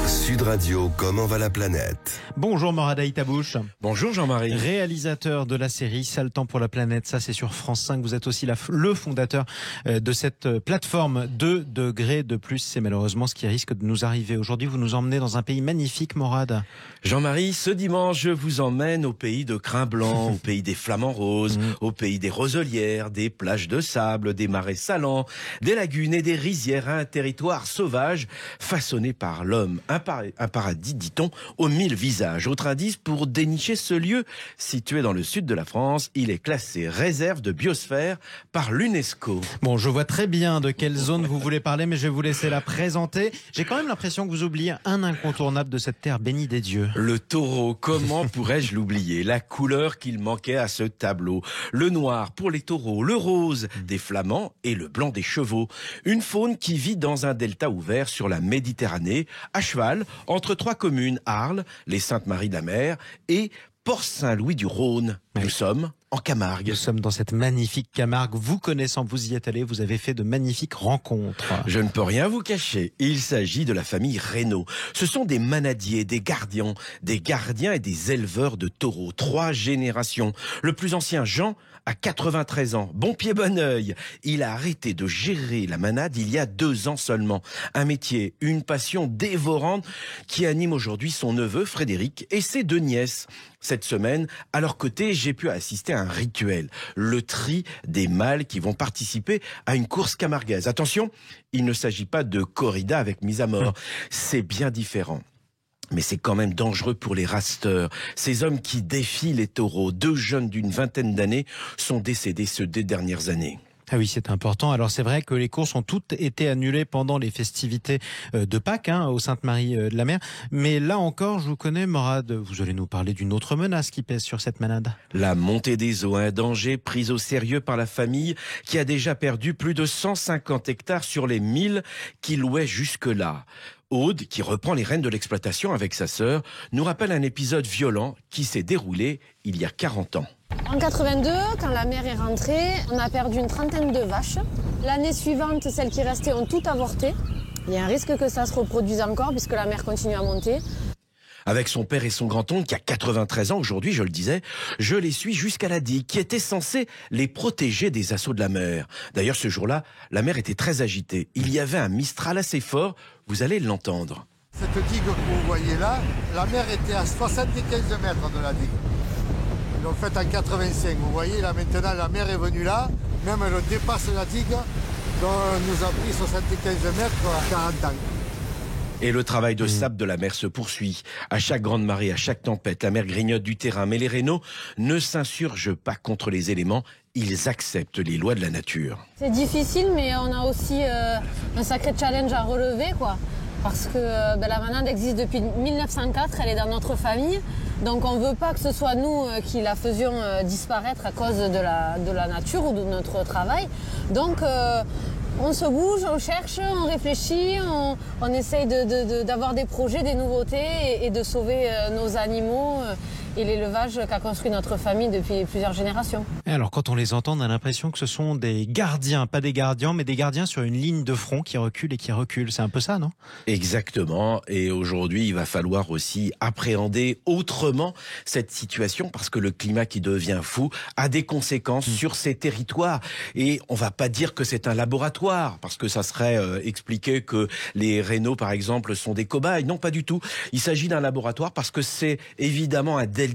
Sud Radio, comment va la planète? Bonjour Morad Haïtabouche. Bonjour Jean-Marie. Réalisateur de la série Sale temps pour la planète, ça c'est sur France 5. Vous êtes aussi le fondateur de cette plateforme 2 degrés de plus. C'est malheureusement ce qui risque de nous arriver. Aujourd'hui, vous nous emmenez dans un pays magnifique, Morad. Jean-Marie, ce dimanche, je vous emmène au pays de Crin Blanc, au pays des flamants roses, au pays des roselières, des plages de sable, des marais salants, des lagunes et des rizières, un territoire sauvage façonné par l'homme. Un paradis, dit-on, aux 1000 visages. Autre indice, pour dénicher ce lieu situé dans le sud de la France, il est classé réserve de biosphère par l'UNESCO. Bon, je vois très bien de quelle zone vous voulez parler, mais je vais vous laisser la présenter. J'ai quand même l'impression que vous oubliez un incontournable de cette terre bénie des dieux. Le taureau, comment pourrais-je l'oublier? La couleur qu'il manquait à ce tableau. Le noir pour les taureaux, le rose des flamands et le blanc des chevaux. Une faune qui vit dans un delta ouvert sur la Méditerranée, à cheval entre trois communes, Arles, les Saintes-Maries-de-la-Mer et Port-Saint-Louis-du-Rhône. Nous sommes en Camargue. Nous sommes dans cette magnifique Camargue. Vous connaissant, vous y êtes allé, vous avez fait de magnifiques rencontres. Je ne peux rien vous cacher. Il s'agit de la famille Reynaud. Ce sont des manadiers, des gardiens et des éleveurs de taureaux. 3 générations. Le plus ancien, Jean, a 93 ans. Bon pied, bon oeil. Il a arrêté de gérer la manade il y a 2 ans seulement. Un métier, une passion dévorante qui anime aujourd'hui son neveu Frédéric et ses 2 nièces. Cette semaine, à leur côté, j'ai pu assister à un rituel, le tri des mâles qui vont participer à une course camarguaise. Attention, il ne s'agit pas de corrida avec mise à mort, c'est bien différent. Mais c'est quand même dangereux pour les rasteurs, ces hommes qui défient les taureaux. 2 jeunes d'une vingtaine d'années sont décédés ces 2 dernières années. Ah oui, c'est important. Alors c'est vrai que les courses ont toutes été annulées pendant les festivités de Pâques aux Saintes-Maries-de-la-Mer. Mais là encore, je vous connais, Morad, vous allez nous parler d'une autre menace qui pèse sur cette manade. La montée des eaux, un danger pris au sérieux par la famille qui a déjà perdu plus de 150 hectares sur les 1000 qu'il louait jusque-là. Aude, qui reprend les rênes de l'exploitation avec sa sœur, nous rappelle un épisode violent qui s'est déroulé il y a 40 ans. En 82, quand la mère est rentrée, on a perdu une trentaine de vaches. L'année suivante, celles qui restaient ont toutes avorté. Il y a un risque que ça se reproduise encore puisque la mer continue à monter. Avec son père et son grand-oncle qui a 93 ans aujourd'hui, je le disais, je les suis jusqu'à la digue qui était censée les protéger des assauts de la mer. D'ailleurs, ce jour-là, la mer était très agitée. Il y avait un mistral assez fort, vous allez l'entendre. Cette digue que vous voyez là, la mer était à 75 mètres de la digue. Ils l'ont faite en 85. Vous voyez, là maintenant, la mer est venue là. Même elle dépasse la digue, dont nous a pris 75 mètres à 40 ans. Et le travail de sable de la mer se poursuit. À chaque grande marée, à chaque tempête, la mer grignote du terrain. Mais les Reynaud ne s'insurgent pas contre les éléments. Ils acceptent les lois de la nature. C'est difficile, mais on a aussi un sacré challenge à relever, quoi. Parce que la manade existe depuis 1904, elle est dans notre famille. Donc on ne veut pas que ce soit nous qui la faisions disparaître à cause de la nature ou de notre travail. Donc on se bouge, on cherche, on réfléchit, on essaye d'avoir des projets, des nouveautés et de sauver nos animaux et l'élevage qu'a construit notre famille depuis plusieurs générations. Et alors quand on les entend, on a l'impression que ce sont des gardiens, pas des gardiens, mais des gardiens sur une ligne de front qui recule et qui recule. C'est un peu ça, non? Exactement. Et aujourd'hui, il va falloir aussi appréhender autrement cette situation parce que le climat qui devient fou a des conséquences sur ces territoires. Et on va pas dire que c'est un laboratoire parce que ça serait expliquer que les Reynaud, par exemple, sont des cobayes. Non, pas du tout. Il s'agit d'un laboratoire parce que c'est évidemment un delta.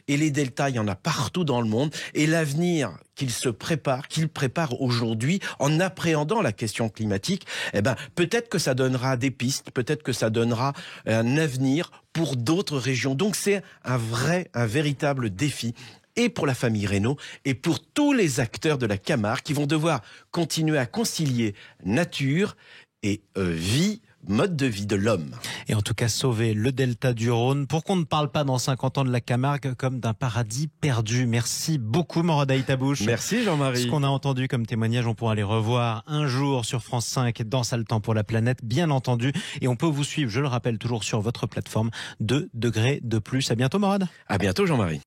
Et les deltas, il y en a partout dans le monde. Et l'avenir qu'il prépare aujourd'hui en appréhendant la question climatique, peut-être que ça donnera des pistes, peut-être que ça donnera un avenir pour d'autres régions. Donc c'est un véritable défi. Et pour la famille Reynaud et pour tous les acteurs de la Camargue qui vont devoir continuer à concilier nature et mode de vie de l'homme. Et en tout cas sauver le delta du Rhône pour qu'on ne parle pas dans 50 ans de la Camargue comme d'un paradis perdu. Merci beaucoup Morad Haïtabouche. Merci Jean-Marie. Ce qu'on a entendu comme témoignage, on pourra les revoir un jour sur France 5 dans Sale temps pour la planète, bien entendu. Et on peut vous suivre, je le rappelle, toujours sur votre plateforme 2 degrés de plus. À bientôt Morad. À bientôt Jean-Marie.